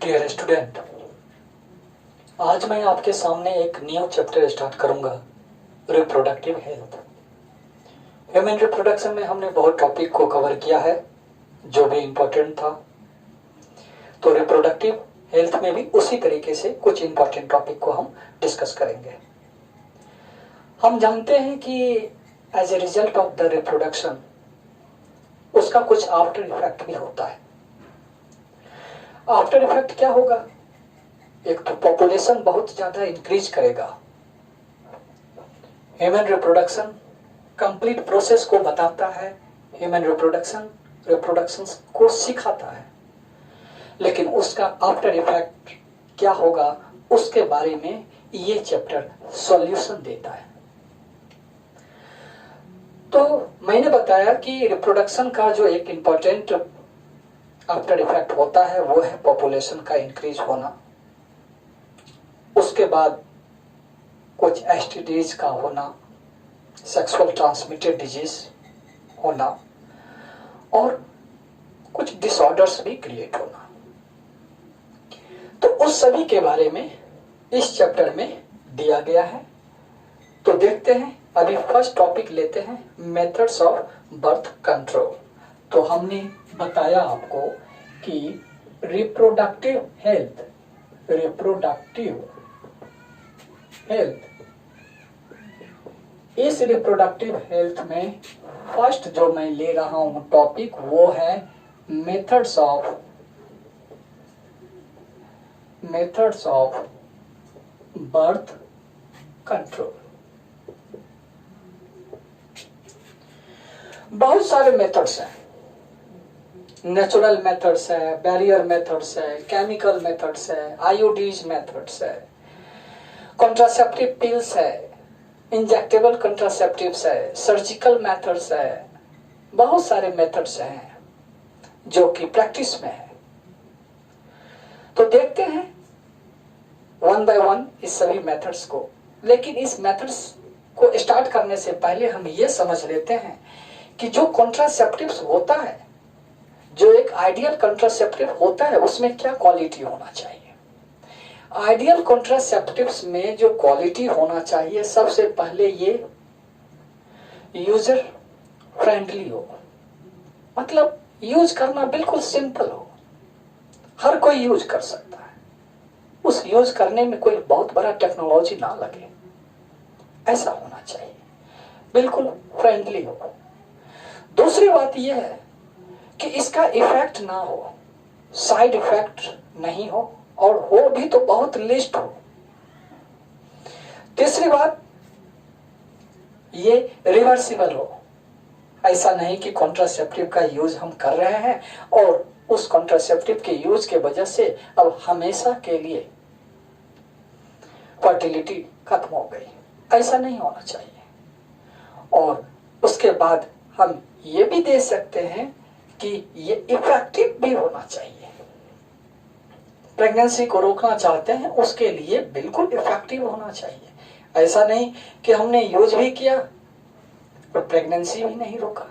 Dear student, आज मैं आपके सामने एक न्यू चैप्टर स्टार्ट करूंगा, रिप्रोडक्टिव हेल्थ। ह्यूमन रिप्रोडक्शन में हमने बहुत टॉपिक को कवर किया है जो भी इम्पोर्टेंट था। तो रिप्रोडक्टिव हेल्थ में भी उसी तरीके से कुछ इम्पोर्टेंट टॉपिक को हम डिस्कस करेंगे। हम जानते हैं कि as a result of the reproduction उसका कुछ आफ्टर इफेक्ट भी होता है। आफ्टर इफेक्ट क्या होगा? एक तो पॉपुलेशन बहुत ज्यादा इंक्रीज करेगा। ह्यूमन रिप्रोडक्शन कंप्लीट प्रोसेस को बताता है, ह्यूमन रिप्रोडक्शन को सिखाता है, लेकिन उसका आफ्टर इफेक्ट क्या होगा उसके बारे में ये चैप्टर सॉल्यूशन देता है। तो मैंने बताया कि रिप्रोडक्शन का जो एक इंपॉर्टेंट आफ्टर इफेक्ट होता है वो है पॉपुलेशन का इंक्रीज होना, उसके बाद कुछ एसटीडीज का होना, सेक्सुअल ट्रांसमिटेड डिजीज होना और कुछ डिसऑर्डर्स भी क्रिएट होना। तो उस सभी के बारे में इस चैप्टर में दिया गया है। तो देखते हैं, अभी फर्स्ट टॉपिक लेते हैं, मेथड्स ऑफ बर्थ कंट्रोल। तो हमने बताया आपको कि रिप्रोडक्टिव हेल्थ इस रिप्रोडक्टिव हेल्थ में फर्स्ट जो मैं ले रहा हूं टॉपिक वो है मेथड्स ऑफ बर्थ कंट्रोल। बहुत सारे मेथड्स हैं, नेचुरल मेथड्स है, बैरियर मेथड्स है, केमिकल मेथड्स है, आईओडीज मेथड्स है, कॉन्ट्रासेप्टिव पिल्स है, इंजेक्टेबल कॉन्ट्रासेप्टिव्स है, सर्जिकल मेथड्स है। बहुत सारे मेथड्स हैं जो कि प्रैक्टिस में है। तो देखते हैं वन बाय वन इस सभी मेथड्स को। लेकिन इस मेथड्स को स्टार्ट करने से पहले हम ये समझ लेते हैं कि जो कॉन्ट्रासेप्टिव्स होता है, जो एक आइडियल कॉन्ट्रासेप्टिव होता है, उसमें क्या क्वालिटी होना चाहिए। आइडियल कॉन्ट्रासेप्टिव्स में जो क्वालिटी होना चाहिए, सबसे पहले ये यूजर फ्रेंडली हो, मतलब यूज करना बिल्कुल सिंपल हो, हर कोई यूज कर सकता है, उस यूज करने में कोई बहुत बड़ा टेक्नोलॉजी ना लगे, ऐसा होना चाहिए, बिल्कुल फ्रेंडली हो। दूसरी बात यह है कि इसका इफेक्ट ना हो, साइड इफेक्ट नहीं हो, और हो भी तो बहुत लिस्ट हो। तीसरी बात, ये रिवर्सिबल हो, ऐसा नहीं कि कॉन्ट्रासेप्टिव का यूज हम कर रहे हैं और उस कॉन्ट्रासेप्टिव के यूज के वजह से अब हमेशा के लिए फर्टिलिटी खत्म हो गई, ऐसा नहीं होना चाहिए। और उसके बाद हम ये भी दे सकते हैं कि ये इफेक्टिव भी होना चाहिए। प्रेगनेंसी को रोकना चाहते हैं उसके लिए बिल्कुल इफेक्टिव होना चाहिए। ऐसा नहीं कि हमने यूज भी किया और प्रेगनेंसी भी नहीं रोका।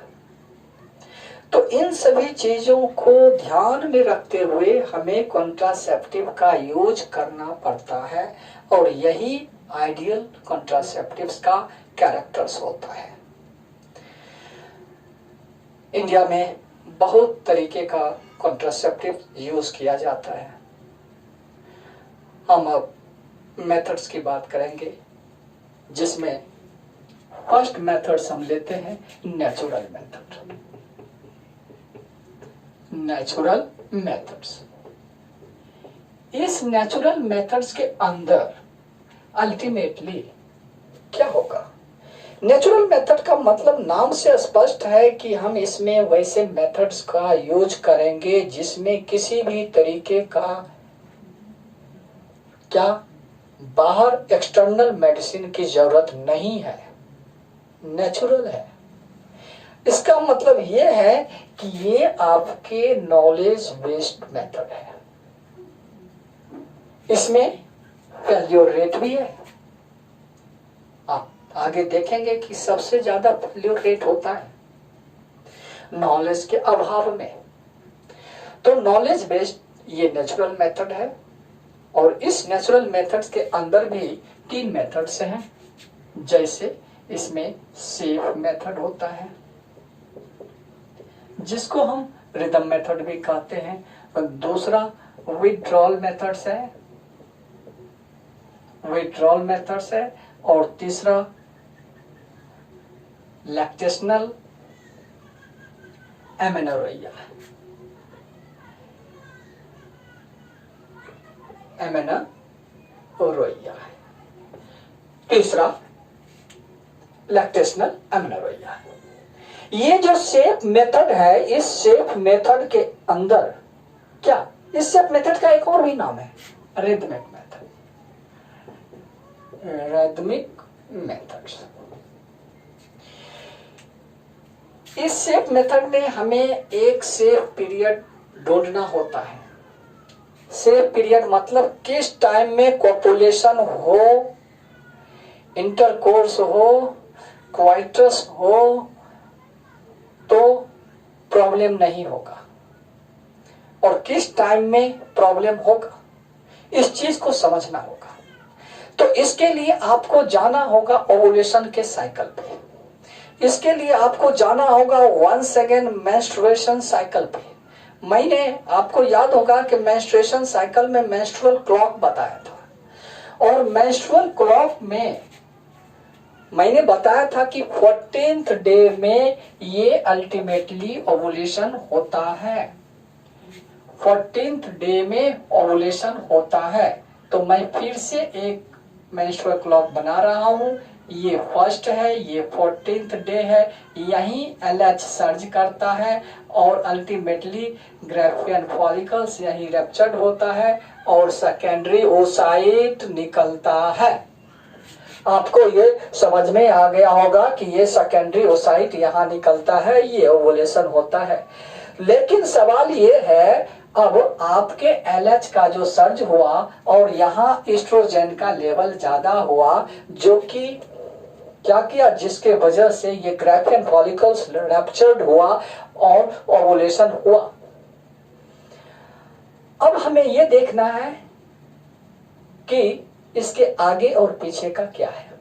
तो इन सभी चीजों को ध्यान में रखते हुए हमें कॉन्ट्रासेप्टिव का यूज करना पड़ता है, और यही आइडियल कॉन्ट्रासेप्टिव्स का कैरेक्टर्स होता है। इंडिया में बहुत तरीके का कॉन्ट्रासेप्टिव यूज किया जाता है। हम अब मेथड्स की बात करेंगे, जिसमें फर्स्ट मेथड्स हम लेते हैं नेचुरल मेथड्स। इस नेचुरल मेथड्स के अंदर अल्टीमेटली क्या होगा? नेचुरल मेथड का मतलब नाम से स्पष्ट है कि हम इसमें वैसे मेथड्स का यूज करेंगे जिसमें किसी भी तरीके का क्या बाहर एक्सटर्नल मेडिसिन की जरूरत नहीं है, नेचुरल है। इसका मतलब यह है कि ये आपके नॉलेज बेस्ड मेथड है। इसमें फेल्योर रेट भी है। आप आगे देखेंगे कि सबसे ज्यादा फेल्योर रेट होता है नॉलेज के अभाव में। तो नॉलेज बेस्ड ये नेचुरल मेथड है, और इस नेचुरल मेथड्स के अंदर भी 3 मेथड्स हैं। जैसे इसमें सेफ मेथड होता है, जिसको हम रिदम मेथड भी कहते हैं, और दूसरा विथड्रॉल मेथड्स है, और तीसरा लैक्टेशनल एमेनोरेया है। तीसरा लैक्टेशनल एमेनोरेया है। ये जो सेफ मेथड है, इस सेफ मेथड के अंदर क्या, इस सेफ मेथड का एक और भी नाम है रिदमिक मेथड। इस सेफ मेथड में हमें एक सेफ पीरियड ढूंढना होता है। सेफ पीरियड मतलब किस टाइम में कॉपुलेशन हो, इंटरकोर्स हो, क्वाइटस हो तो प्रॉब्लम नहीं होगा, और किस टाइम में प्रॉब्लम होगा, इस चीज को समझना होगा। तो इसके लिए आपको जाना होगा ओवुलेशन के साइकिल पे, इसके लिए आपको जाना होगा 1 सेकेंड मेंस्ट्रुएशन साइकिल पे। मैंने आपको याद होगा कि मेंस्ट्रुएशन साइकिल में मेंस्ट्रुअल क्लॉक बताया था, और मेंस्ट्रुअल क्लॉक में मैंने बताया था कि 14th डे में ये अल्टीमेटली ओवुलेशन होता है। 14th डे में ओवुलेशन होता है। तो मैं फिर से एक मेंस्ट्रुअल क्लॉक बना रहा हूं। ये फर्स्ट है, ये 14th डे है, यही LH सर्ज करता है और अल्टीमेटली ग्राफियन फॉलिकल्स यही रैप्चर्ड होता है और सेकेंडरी ओसाइट निकलता है। आपको ये समझ में आ गया होगा कि ये सेकेंडरी ओसाइट यहाँ निकलता है, ये ओवुलेशन होता है। लेकिन सवाल ये है, अब आपके LH का जो सर्ज हुआ और यहाँ एस्ट्रोजन का लेवल ज्यादा हुआ, जो कि क्या किया, जिसके वजह से ये ग्राफियन फॉलिकल्स रैप्चर्ड हुआ और ओवुलेशन हुआ। अब हमें ये देखना है कि इसके आगे और पीछे का क्या है।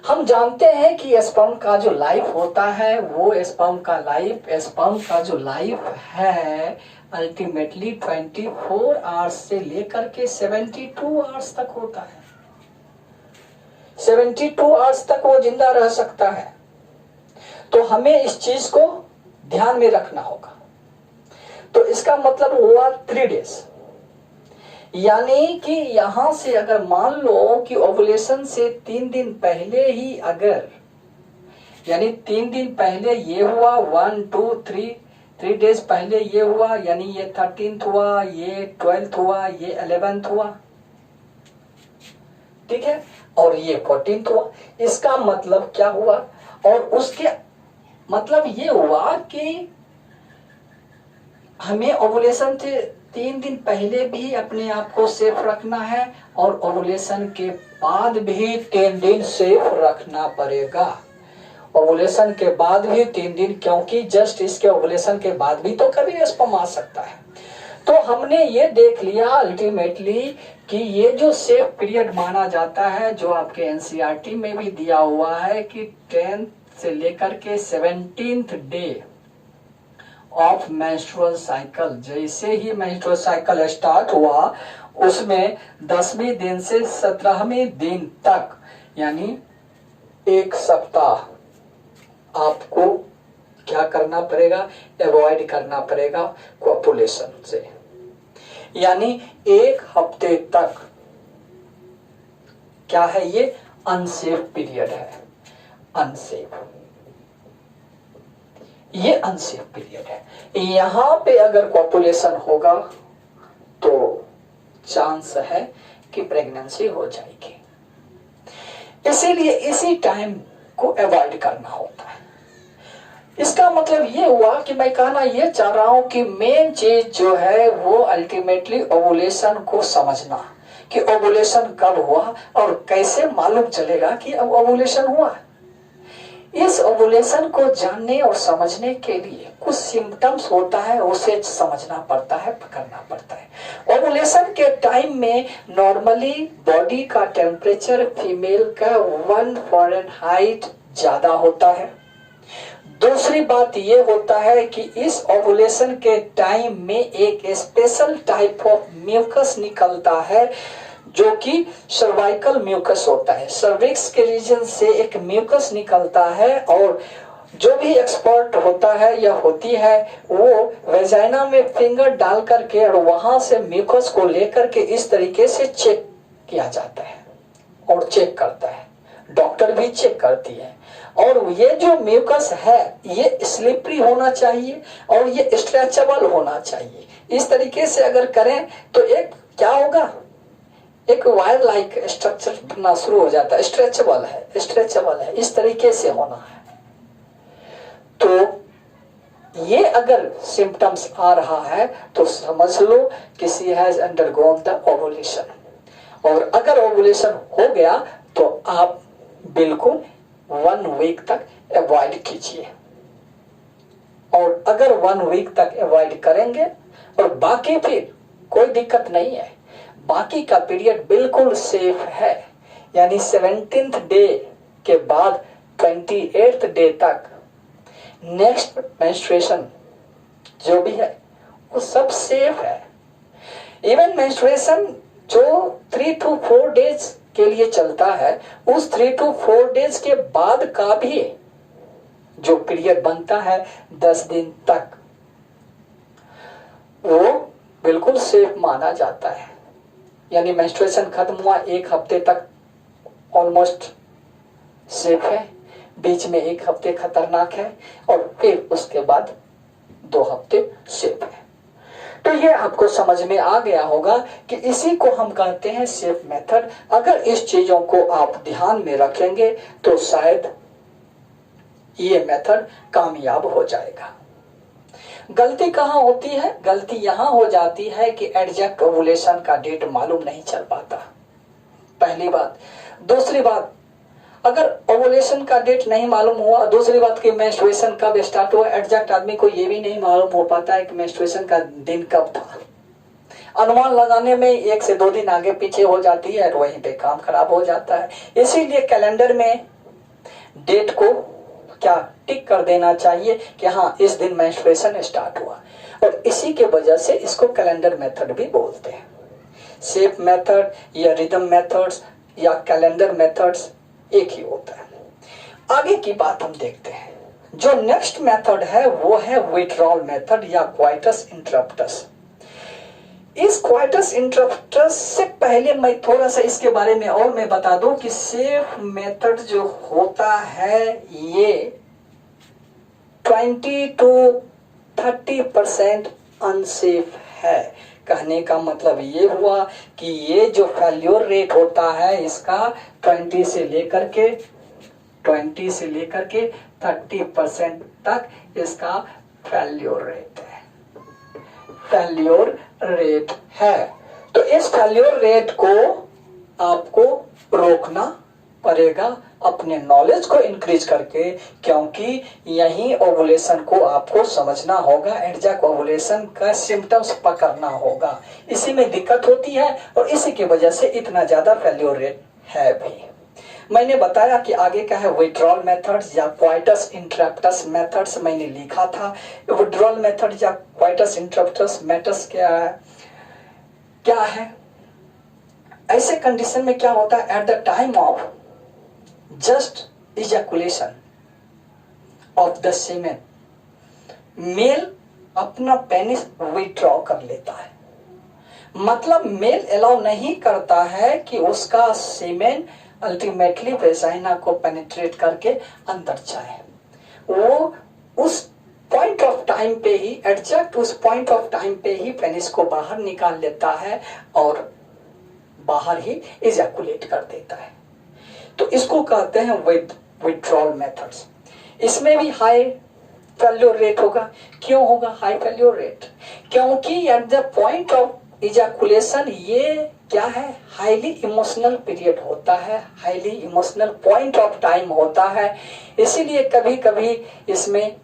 हम जानते हैं कि स्पर्म का जो लाइफ होता है, वो स्पर्म का जो लाइफ है अल्टीमेटली 24 आवर्स से लेकर के 72 आवर्स तक होता है। 72 आवर्स तक वो जिंदा रह सकता है। तो हमें इस चीज को ध्यान में रखना होगा। तो इसका मतलब हुआ 3 डेज, यानी कि यहां से अगर मान लो कि ओवुलेशन से 3 दिन पहले ही, अगर यानी 3 दिन पहले ये हुआ, 1 2 3 डेज पहले ये हुआ, यानी ये 13th हुआ, ये 12th हुआ, ये 11th हुआ, ठीक है, और ये 14th हुआ। इसका मतलब क्या हुआ, और उसके मतलब ये हुआ कि हमें ओवुलेशन से 3 दिन पहले भी अपने आप को सेफ रखना है और ओवुलेशन के बाद भी 3 दिन सेफ रखना पड़ेगा। ओवुलेशन के बाद भी 3 दिन, क्योंकि जस्ट इसके ओवुलेशन के बाद भी तो कभी स्पर्म आ सकता है। तो हमने ये देख लिया अल्टीमेटली कि ये जो सेफ पीरियड माना जाता है, जो आपके एनसीईआरटी में भी दिया हुआ है कि 10th से लेकर के 17th day of menstrual cycle, जैसे ही मेंस्ट्रुअल साइकिल स्टार्ट हुआ उसमें 10वें दिन से 17वें दिन तक, यानी 1 सप्ताह आपको क्या करना पड़ेगा, अवॉइड करना पड़ेगा कॉपुलेशन से, यानी 1 हफ्ते तक क्या है, ये अनसेफ पीरियड है। ये अनसेफ पीरियड है। यहां पे अगर कॉपुलेशन होगा तो चांस है कि प्रेगनेंसी हो जाएगी। इसीलिए इसी टाइम को अवॉइड करना होता है। इसका मतलब ये हुआ कि मैं कहना ये चाह रहा हूं कि मेन चीज जो है वो अल्टीमेटली ओवुलेशन को समझना, कि ओवुलेशन कब हुआ और कैसे मालूम चलेगा कि अब ओवुलेशन हुआ। इस ओवुलेशन को जानने और समझने के लिए कुछ सिम्टम्स होता है, उसे समझना पड़ता है, पकड़ना पड़ता है। ओवुलेशन के टाइम में नॉर्मली बॉडी का टेम्परेचर फीमेल का 1 फ़ारेनहाइट ज्यादा होता है। दूसरी बात ये होता है कि इस ओवुलेशन के टाइम में एक स्पेशल टाइप ऑफ म्यूकस निकलता है जो कि सर्वाइकल म्यूकस होता है। सर्विक्स के रीजन से एक म्यूकस निकलता है और जो भी एक्सपर्ट होता है या होती है वो वेजाइना में फिंगर डाल करके और वहां से म्यूकस को लेकर के इस तरीके से चेक किया जाता है और चेक करता है, डॉक्टर भी चेक करती है। और ये जो म्यूकस है ये स्लिपरी होना चाहिए और ये स्ट्रेचेबल होना चाहिए। इस तरीके से अगर करें तो एक क्या होगा, एक वायर लाइक स्ट्रक्चर बनना शुरू हो जाता है, स्ट्रेचेबल है, स्ट्रेचेबल है, इस तरीके से होना है। तो ये अगर सिम्टम्स आ रहा है तो समझ लो कि she has undergone the ovulation. और अगर ओवुलेशन हो गया तो आप बिल्कुल 1 वीक तक अवॉइड कीजिए। और अगर 1 वीक तक अवॉइड करेंगे और बाकी फिर कोई दिक्कत नहीं है, बाकी का पीरियड बिल्कुल सेफ है, यानी 17th डे के बाद 28th डे तक नेक्स्ट मेंस्ट्रुएशन जो भी है वो सब सेफ है। इवन मेंस्ट्रुएशन जो 3 to 4 डेज के लिए चलता है, उस 3 to 4 डेज के बाद का भी जो पीरियड बनता है 10 दिन तक, वो बिल्कुल सेफ माना जाता है। यानी मेंस्ट्रुएशन खत्म हुआ 1 हफ्ते तक ऑलमोस्ट सेफ है, बीच में 1 हफ्ते खतरनाक है और फिर उसके बाद 2 हफ्ते सेफ है। तो ये आपको समझ में आ गया होगा कि इसी को हम कहते हैं सेफ मेथड। अगर इस चीजों को आप ध्यान में रखेंगे तो शायद ये मेथड कामयाब हो जाएगा। गलती कहाँ होती है? गलती यहाँ हो जाती है कि एग्जैक्ट ओवुलेशन का डेट मालूम नहीं चल पाता, पहली बात। दूसरी बात, अगर ओवुलेशन का डेट नहीं मालूम हुआ, दूसरी बात कि मेंस्ट्रुएशन कब स्टार्ट हुआ, एग्जैक्ट आदमी को ये भी नहीं मालूम हो पाता है कि मेंस्ट्रुएशन का दिन कब था। अनुमान लगाने में 1 से 2 दिन आगे पीछे हो जाती है और वहीं पे काम खराब हो जाता है। इसीलिए कैलेंडर में डेट को क्या टिक कर देना चाहिए कि हाँ इस दिन मेंस्ट्रुएशन स्टार्ट हुआ, और इसी के वजह से इसको कैलेंडर मेथड भी बोलते हैं। सेफ मेथड या रिदम मेथड्स या कैलेंडर मेथड्स एक ही होता है। आगे की बात हम देखते हैं। जो नेक्स्ट मेथड है वो है विथड्रॉल मेथड या क्वाइटस इंटरप्टस। इस क्वाइटस इंटरप्टस से पहले मैं थोड़ा सा इसके बारे में और मैं बता दूं कि सेफ मेथड जो होता है ये 20 to 30% अनसेफ है। कहने का मतलब ये हुआ कि ये जो फेल्योर रेट होता है इसका 20 से लेकर के 30% तक इसका फेल्योर रेट है, फेल्योर रेट है। तो इस फेल्योर रेट को आपको रोकना पड़ेगा अपने नॉलेज को इंक्रीज करके, क्योंकि यही ओवुलेशन को आपको समझना होगा, एग्जैक्ट ओवुलेशन का सिम्टम्स पकड़ना होगा। इसी में दिक्कत होती है और इसी की वजह से इतना ज्यादा फेल्योर रेट है भी। मैंने बताया कि आगे का है विथड्रॉल मेथड्स या क्वाइटस इंटरप्टस मेथड्स, मैंने लिखा था। विथड्रॉल मेथड या क्वाइटस इंटरप्टस मेथड्स क्या है? ऐसे कंडीशन में क्या होता है, at the time of just ejaculation of the semen male अपना पेनिस विथड्रॉ कर लेता है। मतलब मेल अलाउ नहीं करता है कि उसका सीमेन अल्टीमेटली वेजाइना को पेनिट्रेट करके अंदर जाए। वो उस पॉइंट ऑफ टाइम पे ही, एग्जैक्ट उस पॉइंट ऑफ टाइम पे ही पेनिस को बाहर निकाल लेता है और बाहर ही इजैकुलेट कर देता है। तो इसको कहते हैं विथड्रॉल मेथड्स। इसमें भी हाई फेल्योर रेट होगा। क्यों होगा हाई फेल्योर रेट? क्योंकि at the point of ejaculation ये क्या है, हाईली इमोशनल पीरियड होता है, highly emotional point of time होता है। इसीलिए कभी कभी इसमें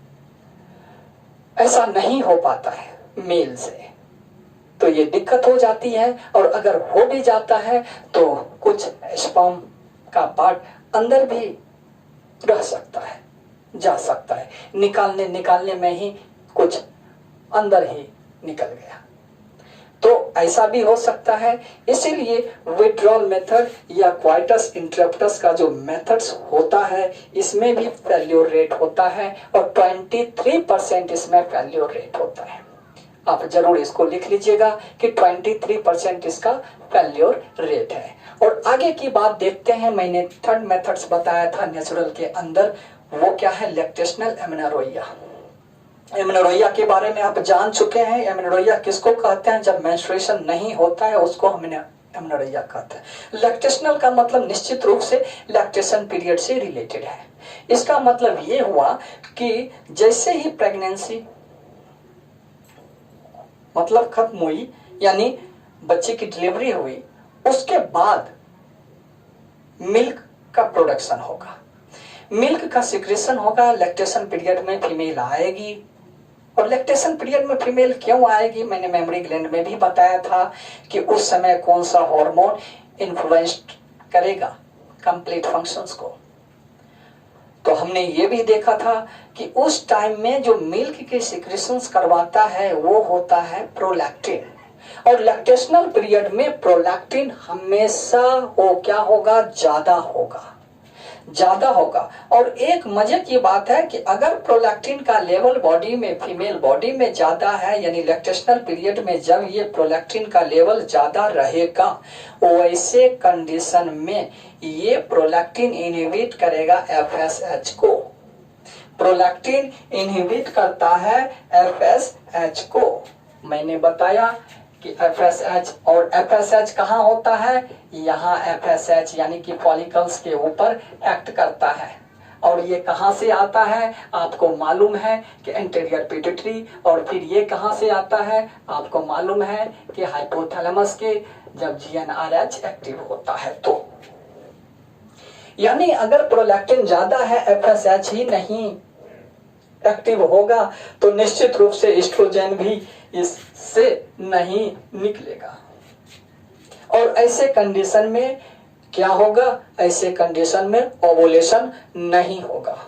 ऐसा नहीं हो पाता है मेल से, तो ये दिक्कत हो जाती है। और अगर हो भी जाता है तो कुछ स्पर्म का पार्ट अंदर भी रह सकता है, जा सकता है, निकालने में ही कुछ अंदर ही निकल गया, तो ऐसा भी हो सकता है। इसीलिए विड्रॉल मेथड या क्वाइटस इंटरप्टस का जो मेथड्स होता है इसमें भी फेल्योर रेट होता है, और 23% इसमें फेल्योर रेट होता है। आप जरूर इसको लिख लीजिएगा कि 23% इसका फेल्योर रेट है। और आगे की बात देखते हैं। मैंने थर्ड मेथड्स बताया था नेचुरल के अंदर, वो क्या है, लैक्टेशनल एमेनोरेया। एमेनोरेया के बारे में आप जान चुके हैं। एमेनोरेया किसको कहते हैं, जब मेंस्ट्रुएशन नहीं होता है उसको हमने एमेनोरेया कहते हैं। लैक्टेशनल का मतलब निश्चित रूप से लैक्टेशन पीरियड से रिलेटेड है। इसका मतलब ये हुआ कि जैसे ही प्रेगनेंसी मतलब खत्म हुई, यानी बच्चे की डिलीवरी हुई, उसके बाद मिल्क का प्रोडक्शन होगा, मिल्क का सिक्रेशन होगा। लैक्टेशन पीरियड में फीमेल आएगी, और लैक्टेशन पीरियड में फीमेल क्यों आएगी, मैंने मेमोरी ग्लैंड में भी बताया था कि उस समय कौन सा हार्मोन इन्फ्लुएंस करेगा कंप्लीट फंक्शंस को। तो हमने ये भी देखा था कि उस टाइम में जो मिल्क के सिक्रेशंस करवाता है वो होता है प्रोलैक्टिन, और लैक्टेशनल पीरियड में प्रोलैक्टिन हमेशा वो क्या होगा, ज्यादा होगा। और एक मजे की बात है कि अगर प्रोलैक्टिन का लेवल बॉडी में, फीमेल बॉडी में ज्यादा है, यानी लैक्टेशनल पीरियड में जब ये प्रोलैक्टिन का लेवल ज्यादा रहेगा, वैसे कंडीशन में ये प्रोलैक्टिन इनहिबिट करेगा एफएसएच को। प्रोलैक्टिन इनहिबिट करता है एफएसएच को। मैंने बताया कि FSH, और FSH कहाँ होता है, यहाँ FSH यानी कि फॉलिकल्स के ऊपर एक्ट करता है। और ये कहाँ से आता है, आपको मालूम है कि एंटीरियर पिट्यूटरी, और फिर ये कहाँ से आता है, आपको मालूम है कि हाइपोथैलेमस के, जब GnRH एक्टिव होता है तो। यानी अगर प्रोलैक्टिन ज्यादा है, FSH ही नहीं एक्टिव होगा, तो निश्चित रूप से एस्ट्रोजन भी इससे नहीं निकलेगा। और ऐसे कंडीशन में क्या होगा, ऐसे कंडीशन में ओवुलेशन नहीं होगा,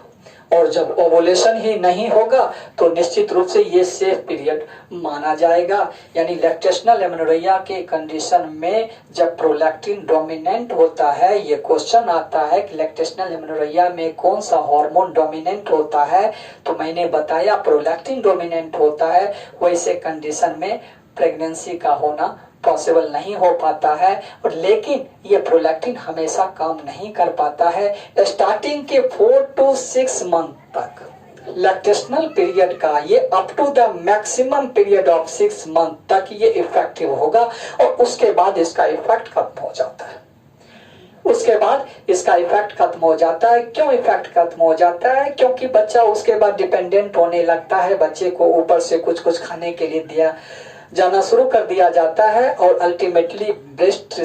और जब ओवुलेशन ही नहीं होगा तो निश्चित रूप से ये सेफ पीरियड माना जाएगा। यानी लैक्टेशनल एमेनोरेया के कंडीशन में जब प्रोलैक्टिन डोमिनेंट होता है, ये क्वेश्चन आता है कि लैक्टेशनल एमेनोरेया में कौन सा हार्मोन डोमिनेंट होता है, तो मैंने बताया प्रोलैक्टिन डोमिनेंट होता है। वैसे कंडीशन में प्रेगनेंसी का होना पॉसिबल नहीं हो पाता है। और लेकिन ये प्रोलैक्टिन हमेशा काम नहीं कर पाता है। स्टार्टिंग के 4 to 6 मंथ तक लैक्टेशनल पीरियड का ये up to the maximum period of 6 month तक ये इफेक्टिव होगा, और उसके बाद इसका इफेक्ट खत्म हो जाता है। उसके बाद इसका इफेक्ट खत्म हो जाता है। क्यों इफेक्ट खत्म हो जाता है, क्योंकि बच्चा उसके बाद डिपेंडेंट होने लगता है, बच्चे को ऊपर से कुछ खाने के लिए दिया जाना शुरू कर दिया जाता है, और अल्टीमेटली ब्रेस्ट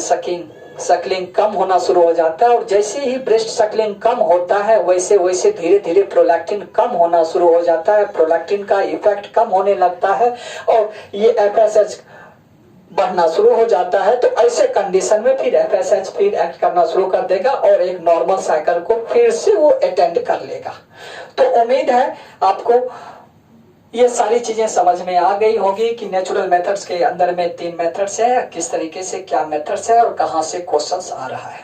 सकलिंग कम होना शुरू हो जाता है। और जैसे ही ब्रेस्ट सकलिंग कम होता है वैसे वैसे धीरे धीरे प्रोलैक्टिन कम होना शुरू हो जाता है, प्रोलैक्टिन का इफेक्ट कम होने लगता है, और ये FSH बढ़ना शुरू हो जाता है। तो ऐसे कंडीशन में फिर FSH फिर एक्ट करना शुरू कर देगा, और एक नॉर्मल साइकिल को फिर से वो अटेंड कर लेगा। तो उम्मीद है आपको ये सारी चीजें समझ में आ गई होगी कि नेचुरल मेथड्स के अंदर में 3 मेथड्स है, किस तरीके से क्या मेथड्स है और कहां से क्वेश्चंस आ रहा है।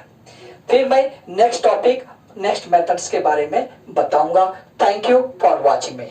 फिर मैं नेक्स्ट टॉपिक, नेक्स्ट मेथड्स के बारे में बताऊंगा। Thank you for watching me.